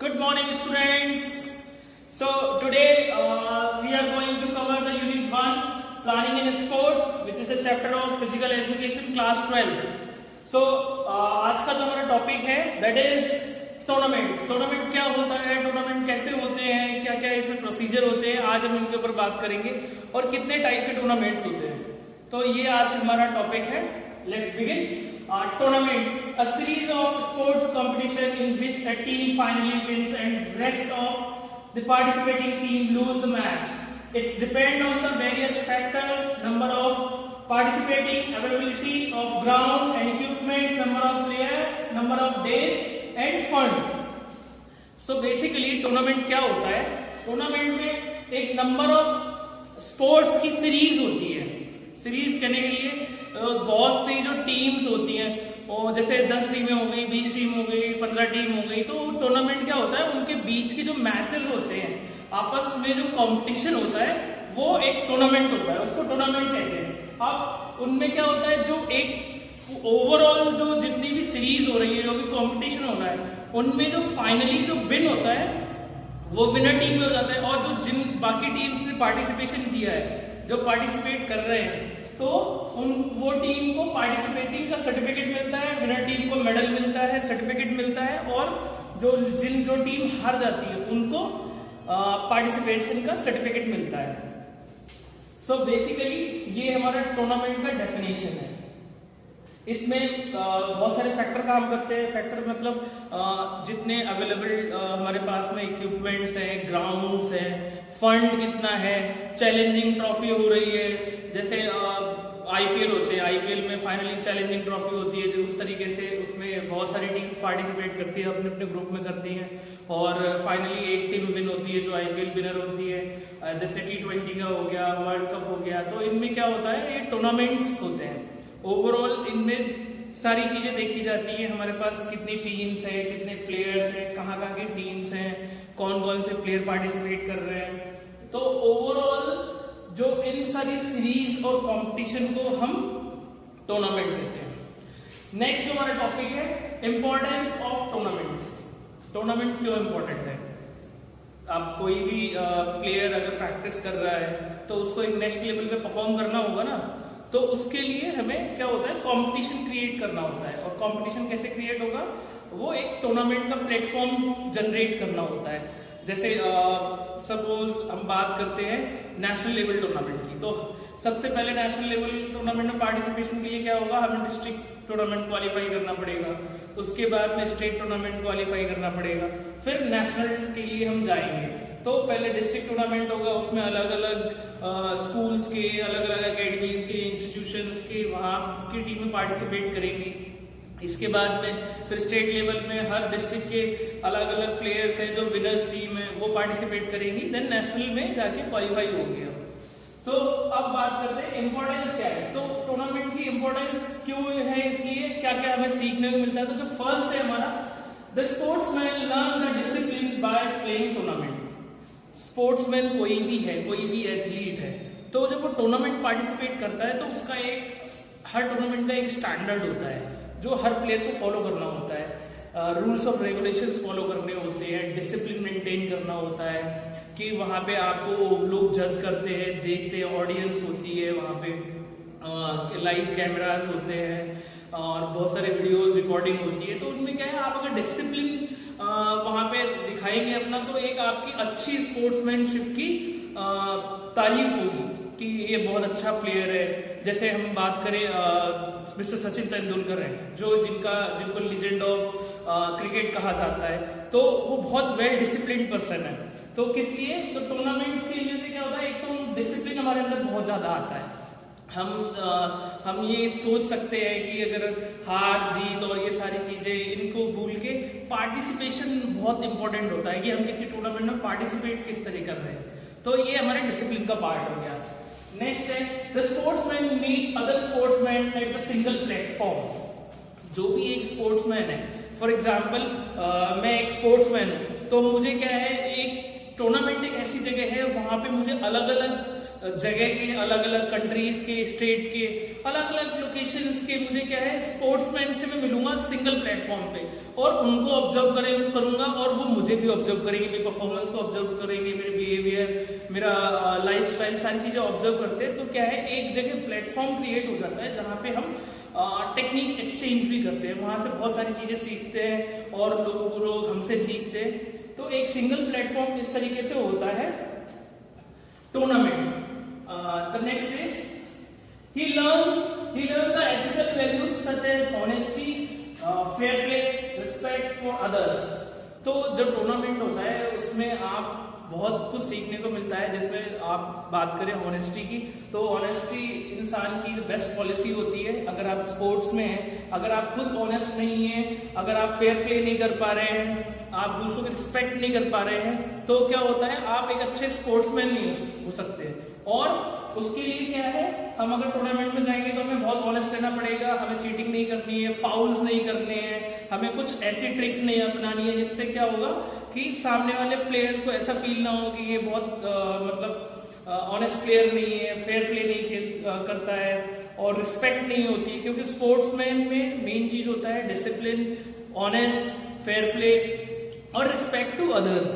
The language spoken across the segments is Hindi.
Good morning, students. So today we are going to cover the Unit 1, Planning in Sports, which is a chapter of Physical Education, Class 12. So आज का जो हमारा टॉपिक है that is टूर्नामेंट. टूर्नामेंट क्या होता है, टूर्नामेंट कैसे होते हैं, क्या क्या इसमें प्रोसीजर होते हैं, आज हम इनके ऊपर बात करेंगे और कितने टाइप के टूर्नामेंट्स होते हैं. तो ये आज हमारा टॉपिक है. Let's begin. Tournament, a series of sports competition in which a team finally wins and rest of the participating team lose the match. It's depend on the various factors, number of participating, availability of ground and equipment, number of player, number of days and fund. So basically tournament क्या होता है? टूर्नामेंट में एक नंबर ऑफ स्पोर्ट्स की सीरीज होती है. सीरीज कहने के लिए बहुत सी जो टीम्स होती हैं, और जैसे 10 टीमें हो गई, 20 टीम हो गई, 15 टीम हो गई. तो टूर्नामेंट क्या होता है, उनके बीच के जो मैचेस होते हैं, आपस में जो कंपटीशन होता है, वो एक टूर्नामेंट होता है. उसको टूर्नामेंट कहते हैं. अब उनमें क्या होता है, जो एक ओवरऑल जो जितनी भी सीरीज हो रही है, जो भी कंपटीशन हो रहा है, उनमें जो फाइनली जो विन होता है वो विनर टीम में हो जाता है. और जो जिन बाकी टीम्स ने पार्टिसिपेशन किया है, जो पार्टिसिपेट कर रहे हैं, तो वो टीम को पार्टिसिपेटिंग का सर्टिफिकेट मिलता है, विनर टीम को मेडल मिलता है, सर्टिफिकेट मिलता है, और जो टीम हार जाती है उनको पार्टिसिपेशन का सर्टिफिकेट मिलता है. सो बेसिकली ये हमारा टूर्नामेंट का डेफिनेशन है. इसमें बहुत सारे फैक्टर काम करते हैं. फैक्टर मतलब जितने अवेलेबल हमारे पास में इक्विपमेंट्स हैं, ग्राउंड्स हैं, फंड कितना है, चैलेंजिंग ट्रॉफी हो रही है. जैसे आईपीएल होते हैं, आईपीएल में फाइनली चैलेंजिंग ट्रॉफी होती है, जो उस तरीके से उसमें बहुत सारी टीम्स पार्टिसिपेट करती है, अपने अपने ग्रुप में करती हैं, और फाइनली एक टीम विन होती है जो आईपीएल विनर होती है. जैसे T20 का हो गया, वर्ल्ड कप हो गया. तो इनमें क्या होता है, ये टूर्नामेंट्स होते हैं. ओवरऑल इनमें सारी चीजें देखी जाती है. हमारे पास कितनी टीम्स है, कितने प्लेयर्स हैं, कहाँ कहाँ की टीम्स हैं, कौन कौन से प्लेयर पार्टिसिपेट कर रहे हैं. तो ओवरऑल जो इन सारी सीरीज और कंपटीशन को हम टूर्नामेंट कहते हैं. नेक्स्ट जो हमारा टॉपिक है, इंपॉर्टेंस ऑफ टूर्नामेंट्स. टूर्नामेंट क्यों इंपॉर्टेंट है? आप कोई भी प्लेयर अगर प्रैक्टिस कर रहा है तो उसको एक नेक्स्ट लेवल पे परफॉर्म करना होगा ना. तो उसके लिए हमें क्या होता है, कंपटीशन क्रिएट करना होता है. और कंपटीशन कैसे क्रिएट होगा, वो एक टूर्नामेंट का प्लेटफॉर्म जनरेट करना होता है. जैसे सपोज हम बात करते हैं नेशनल लेवल टूर्नामेंट की. तो सबसे पहले नेशनल लेवल टूर्नामेंट में पार्टिसिपेशन के लिए क्या होगा, हमें डिस्ट्रिक्ट टूर्नामेंट क्वालिफाई करना पड़ेगा. उसके बाद में स्टेट टूर्नामेंट क्वालिफाई करना पड़ेगा. फिर नेशनल के लिए हम जाएंगे. तो पहले डिस्ट्रिक्ट टूर्नामेंट होगा, उसमें अलग अलग स्कूल्स के, अलग अलग एकेडमीज के, इंस्टीट्यूशंस के, वहां की टीमें पार्टिसिपेट करेंगी. इसके बाद में फिर स्टेट लेवल में हर डिस्ट्रिक्ट के अलग अलग प्लेयर्स हैं, जो विनर्स टीम है वो पार्टिसिपेट करेंगी. देन नेशनल में जाके क्वालिफाई हो गया. तो अब बात करते हैं इंपॉर्टेंस क्या है. तो टूर्नामेंट की इंपॉर्टेंस क्यों है, इसलिए क्या क्या हमें सीखने को मिलता है. तो जो फर्स्ट है हमारा, the sportsman learn the discipline by playing tournament. Sportsman कोई भी है, कोई भी एथलीट है, तो जब वो टूर्नामेंट पार्टिसिपेट करता है तो उसका एक, हर टूर्नामेंट का एक स्टैंडर्ड होता है जो हर प्लेयर को फॉलो करना होता है. रूल्स ऑफ रेगुलेशंस फॉलो करने होते हैं, डिसिप्लिन मेंटेन करना होता है कि वहां पे आपको लोग जज करते हैं, देखते हैं, ऑडियंस होती है वहां पे, लाइव कैमरास होते हैं और बहुत सारे वीडियोस रिकॉर्डिंग होती है. तो उनमें क्या है, आप अगर डिसिप्लिन वहां पे दिखाएंगे अपना, तो एक आपकी अच्छी स्पोर्ट्समैनशिप की तारीफ होगी कि ये बहुत अच्छा प्लेयर है. जैसे हम बात करें मिस्टर सचिन तेंदुलकर है, जिनको लीजेंड ऑफ क्रिकेट कहा जाता है. तो वो बहुत वेल डिसिप्लिन पर्सन है. तो किस लिए, तो टूर्नामेंट्स की वजह से क्या होता है, एक तो डिसिप्लिन हमारे अंदर बहुत ज्यादा आता है. हम ये सोच सकते हैं कि अगर हार जीत और ये सारी चीजें इनको भूल के पार्टिसिपेशन बहुत इंपॉर्टेंट होता है कि हम किसी टूर्नामेंट में पार्टिसिपेट किस तरह कर रहे हैं. तो ये हमारे डिसिप्लिन का पार्ट हो गया. नेक्स्ट है, the sportsman meet other sportsman at the single platform. जो भी एक स्पोर्ट्समैन है, फॉर एग्जाम्पल मैं एक स्पोर्ट्समैन हूं, तो मुझे क्या है, एक टूर्नामेंट एक ऐसी जगह है, वहां पे मुझे अलग अलग जगह के, अलग अलग कंट्रीज के, स्टेट के, अलग अलग लोकेशंस के मुझे क्या है स्पोर्ट्समैन से मैं मिलूंगा सिंगल प्लेटफॉर्म पे, और उनको ऑब्जर्व करूंगा और वो मुझे भी ऑब्जर्व करेंगे, मेरी परफॉर्मेंस को ऑब्जर्व करेंगे, मेरे बिहेवियर, मेरा लाइफस्टाइल, सारी चीजें ऑब्जर्व करते हैं। तो क्या है एक जगह प्लेटफॉर्म क्रिएट हो जाता है जहां पे हम टेक्निक एक्सचेंज भी करते हैं, वहां से बहुत सारी चीजें सीखते हैं और लोग हमसे सीखते हैं। तो एक सिंगल प्लेटफॉर्म इस तरीके से होता है tournament. The next is he learned the ethical values such as honesty, fair play, respect for others। तो जब टूर्नामेंट होता है उसमें आप बहुत कुछ सीखने को मिलता है, जिसमें आप बात करें ऑनेस्टी की, तो ऑनेस्टी इंसान की बेस्ट पॉलिसी होती है। अगर आप स्पोर्ट्स में हैं, अगर आप खुद ऑनेस्ट नहीं है, अगर आप फेयर प्ले नहीं कर पा रहे हैं, आप दूसरों की रिस्पेक्ट नहीं कर पा रहे हैं, तो क्या होता है आप एक अच्छे स्पोर्ट्समैन नहीं हो सकते। और उसके लिए क्या है, हम अगर टूर्नामेंट में जाएंगे तो हमें बहुत ऑनेस्ट रहना पड़ेगा, हमें चीटिंग नहीं करनी है, फाउल्स नहीं करने हैं, हमें कुछ ऐसी ट्रिक्स नहीं अपनानी है जिससे क्या होगा कि सामने वाले प्लेयर्स को ऐसा फील ना हो कि ये बहुत मतलब ऑनेस्ट प्लेयर नहीं है, फेयर प्ले नहीं खेल करता है, और रिस्पेक्ट नहीं होती है। क्योंकि स्पोर्ट्समैन में मेन चीज होता है डिसिप्लिन, ऑनेस्ट, फेयर प्ले और रिस्पेक्ट टू अदर्स।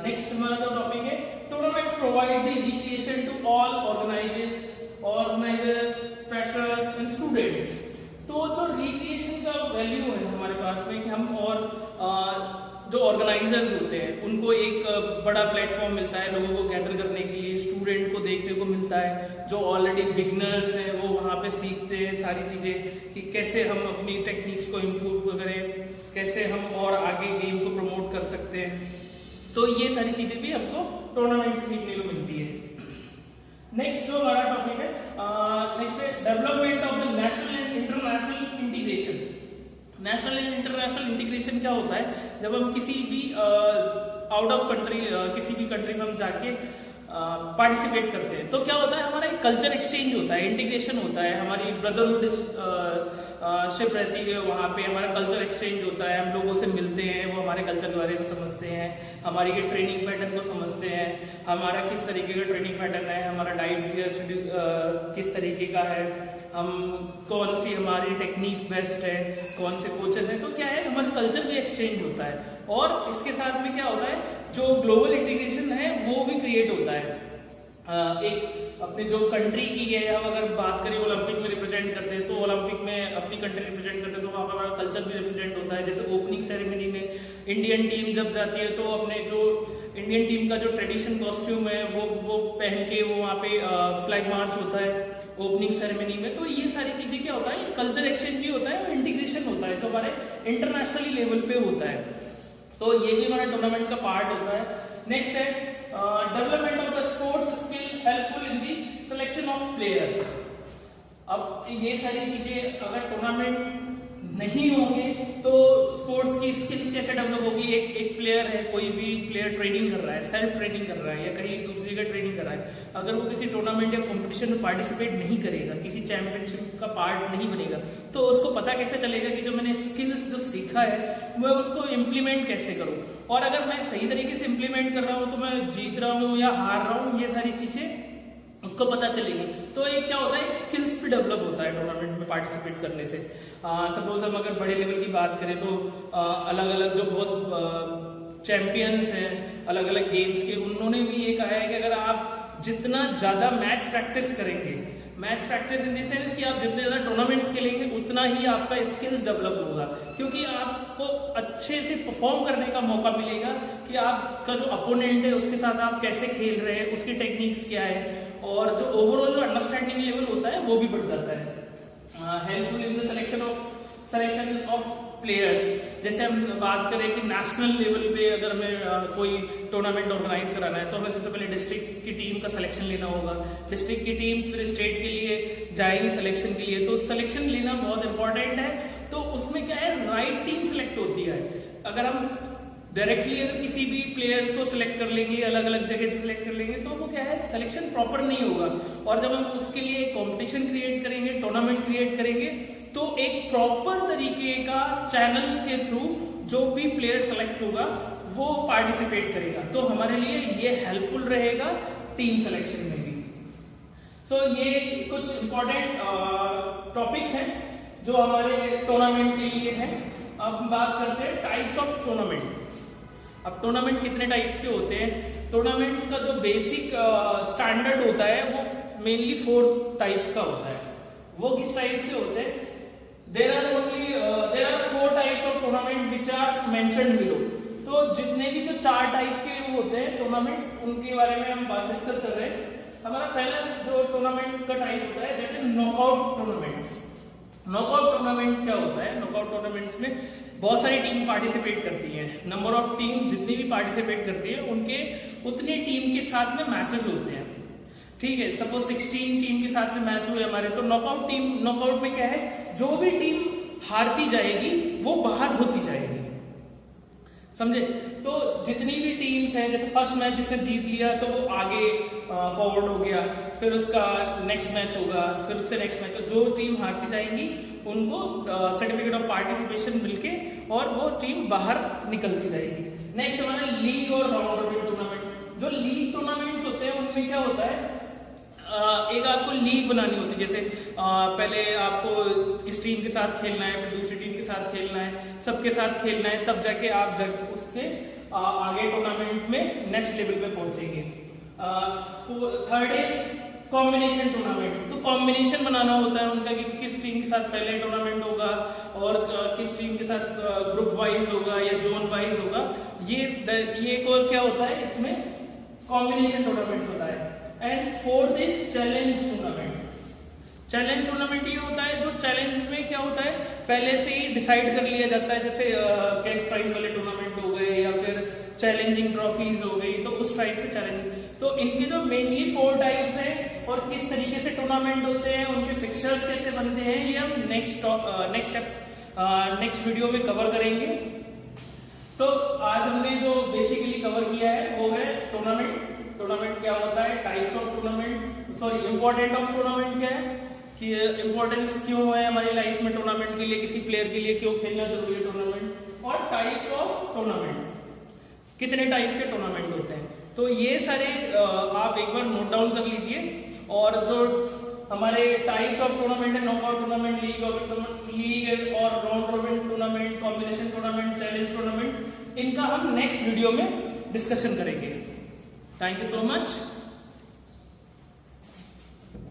नेक्स्ट हमारा जो टॉपिक है, tournaments provide the recreation to all organisers, spectators and students. तो जो रिक्रिएशन का वैल्यू है हमारे पास में कि हम और जो ऑर्गेनाइजर्स होते हैं उनको एक बड़ा प्लेटफॉर्म मिलता है लोगों को गैदर करने के लिए, स्टूडेंट को देखने को मिलता है, जो ऑलरेडी बिगनर्स हैं वो वहां पे सीखते हैं सारी चीजें कि कैसे हम अपनी टेक्निक्स को इम्प्रूव करें, कैसे हम और आगे गेम को प्रमोट कर सकते हैं। तो ये सारी चीजें भी हमको टूर्नामेंट से सीखने को मिलती है। नेक्स्ट जो हमारा टॉपिक है, नेक्स्ट है development of the national and international integration. National and international integration क्या होता है, जब हम किसी भी आउट ऑफ कंट्री, किसी भी कंट्री में हम जाके पार्टिसिपेट करते हैं, तो क्या होता है हमारा एक कल्चर एक्सचेंज होता है, इंटीग्रेशन होता है, हमारी ब्रदरहुड शिप रहती है, वहाँ पे हमारा कल्चर एक्सचेंज होता है, हम लोगों से मिलते हैं, वो हमारे कल्चर के बारे में समझते हैं, हमारी के ट्रेनिंग पैटर्न को समझते हैं, हमारा किस तरीके का ट्रेनिंग पैटर्न है, हमारा डाइट शेड्यूल किस तरीके का है, हम कौन सी हमारी टेक्निक्स बेस्ट है, कौन से कोचेस हैं। तो क्या है हमारा कल्चर भी एक्सचेंज होता है, और इसके साथ में क्या होता है जो ग्लोबल इंटीग्रेशन है वो भी क्रिएट होता है। एक अपनी जो कंट्री की है, हम अगर बात करें ओलंपिक में रिप्रेजेंट करते हैं तो ओलंपिक में अपनी कंट्री रिप्रेजेंट करते हैं तो वहाँ पर हमारा कल्चर भी रिप्रेजेंट होता है। जैसे ओपनिंग सेरेमनी में इंडियन टीम जब जाती है तो अपने जो इंडियन टीम का जो ट्रेडिशनल कॉस्ट्यूम है वो पहन के वो वहाँ पे फ्लैग मार्च होता है ओपनिंग सेरेमनी में। तो ये सारी चीजें क्या होता है, कल्चर एक्सचेंज भी होता है और इंटीग्रेशन होता है, तो हमारे इंटरनेशनली लेवल पे होता है। तो ये भी हमारा टूर्नामेंट का पार्ट होता है। नेक्स्ट है development of the sports skill helpful in the selection of player. अब ये सारी चीजें अगर टूर्नामेंट नहीं होंगे तो स्पोर्ट्स की स्किल्स कैसे डेवलप होगी। एक प्लेयर है, कोई भी प्लेयर ट्रेनिंग कर रहा है, सेल्फ ट्रेनिंग कर रहा है या कहीं दूसरी जगह ट्रेनिंग कर रहा है, अगर वो किसी टूर्नामेंट या कंपटीशन में पार्टिसिपेट नहीं करेगा, किसी चैंपियनशिप का पार्ट नहीं बनेगा, तो उसको पता कैसे चलेगा कि जो मैंने स्किल्स जो सीखा है मैं उसको इम्प्लीमेंट कैसे करूं, और अगर मैं सही तरीके से इम्प्लीमेंट कर रहा हूं तो मैं जीत रहा हूं या हार रहा हूं, ये सारी चीजें उसको पता चलेगी। तो एक क्या होता है, स्किल्स भी डेवलप होता है टूर्नामेंट में पार्टिसिपेट करने से। सपोज हम अगर बड़े लेवल की बात करें तो अलग अलग जो बहुत चैंपियंस हैं अलग अलग गेम्स के, उन्होंने भी ये कहा है कि अगर आप जितना ज्यादा मैच प्रैक्टिस करेंगे, match practice in the sense कि आप जितने ज्यादा टूर्नामेंट्स खेलेंगे उतना ही आपका स्किल्स डेवलप होगा, क्योंकि आपको अच्छे से परफॉर्म करने का मौका मिलेगा कि आपका जो अपोनेंट है उसके साथ आप कैसे खेल रहे हैं, उसकी टेक्निक्स क्या है, और जो ओवरऑल जो अंडरस्टैंडिंग लेवल होता है वो भी बढ़ जाता है। Helpful in the selection of players. जैसे हम बात करें कि नेशनल लेवल पे अगर हमें कोई टूर्नामेंट ऑर्गेनाइज कराना है तो हमें सबसे पहले डिस्ट्रिक्ट की टीम का सिलेक्शन लेना होगा, डिस्ट्रिक्ट की टीम फिर स्टेट के लिए जाएगी सिलेक्शन के लिए, तो सिलेक्शन लेना बहुत इंपॉर्टेंट है। तो उसमें क्या है, राइट टीम सिलेक्ट होती है। अगर हम डायरेक्टली अगर किसी भी प्लेयर्स को सिलेक्ट कर लेंगे, अलग अलग जगह से सिलेक्ट कर लेंगे, तो वो क्या है, सिलेक्शन प्रॉपर नहीं होगा। और जब हम उसके लिए एक कॉम्पिटिशन क्रिएट करेंगे, टूर्नामेंट क्रिएट करेंगे, तो एक प्रॉपर तरीके का चैनल के थ्रू जो भी प्लेयर सेलेक्ट होगा वो पार्टिसिपेट करेगा। तो हमारे लिए ये हेल्पफुल रहेगा टीम सिलेक्शन में भी। सो ये कुछ इंपॉर्टेंट टॉपिक्स हैं जो हमारे टूर्नामेंट के लिए हैं। अब हम बात करते हैं टाइप्स ऑफ टूर्नामेंट। अब टूर्नामेंट कितने टाइप्स के होते हैं? टूर्नामेंट्स का जो बेसिक स्टैंडर्ड होता है वो मेनली 4 टाइप्स का होता है। वो किस टाइप से होते हैं? There are 4 types of tournament which are mentioned below. तो जितने भी जो 4 टाइप के वो होते हैं टूर्नामेंट, उनके बारे में हम बात डिस्कस कर रहे हैं। हमारा पहला जो टूर्नामेंट का टाइप होता है that is knockout tournaments. Knockout tournament क्या होता है? नॉकआउट टूर्नामेंट्स में बहुत सारी टीम पार्टिसिपेट करती है। नंबर ऑफ टीम जितनी भी पार्टिसिपेट करती है उनके उतनी टीम के साथ में मैचेस होते हैं। ठीक है, सपोज 16 टीम के साथ में मैच हुए हमारे, तो नॉकआउट में क्या है, जो भी टीम हारती जाएगी वो बाहर होती जाएगी, समझे? तो जितनी भी टीम्स हैं, जैसे फर्स्ट मैच जिसने जीत लिया तो वो आगे फॉरवर्ड हो गया, फिर उसका नेक्स्ट मैच होगा, फिर उससे नेक्स्ट मैच। जो टीम हारती जाएंगी उनको सर्टिफिकेट ऑफ पार्टिसिपेशन मिलके और वो टीम बाहर निकलती जाएगी। नेक्स्ट हमारा लीग और राउंड रॉबिन टूर्नामेंट। जो लीग टूर्नामेंट्स होते हैं उनमें क्या होता है, एक आपको लीग बनानी होती है। जैसे पहले आपको इस टीम के साथ खेलना है, फिर दूसरी टीम के साथ खेलना है, सबके साथ खेलना है, तब जाके आप उसके आगे टूर्नामेंट में नेक्स्ट लेवल पे पहुंचेंगे। Third is combination tournament. तो कॉम्बिनेशन बनाना होता है उनका कि किस टीम के साथ पहले टूर्नामेंट होगा और किस टीम के साथ ग्रुप वाइज होगा या जोन वाइज होगा। ये एक और क्या होता है, इसमें कॉम्बिनेशन टूर्नामेंट होता है। And fourth is challenge tournament. Challenge tournament ये होता है, जो चैलेंज में क्या होता है, पहले से ही डिसाइड कर लिया जाता है, जैसे कैश प्राइज वाले टूर्नामेंट हो गए या फिर चैलेंजिंग ट्रॉफीज हो गई, तो उस टाइप से चैलेंज। तो इनके जो मेनली 4 टाइप्स हैं और किस तरीके से टूर्नामेंट होते हैं, उनके फिक्चर्स कैसे बनते हैं, ये हम नेक्स्ट वीडियो में कवर करेंगे। सो आज हमने जो बेसिकली कवर किया है वो है टूर्नामेंट क्या होता है, types of tournament, sorry important of tournament क्या है, कि इंपॉर्टेंस क्यों है हमारी लाइफ में टूर्नामेंट के लिए, किसी प्लेयर के लिए क्यों खेलना जरूरी है टूर्नामेंट, और टाइप्स ऑफ टूर्नामेंट, कितने टाइप के टूर्नामेंट होते हैं। तो ये सारे आप एक बार नोट डाउन कर लीजिए। और जो हमारे टाइप्स ऑफ टूर्नामेंट है, नॉकआउट टूर्नामेंट, लीग और round robin tournament, combination tournament, challenge tournament, इनका हम नेक्स्ट वीडियो में डिस्कशन करेंगे। Thank you so much.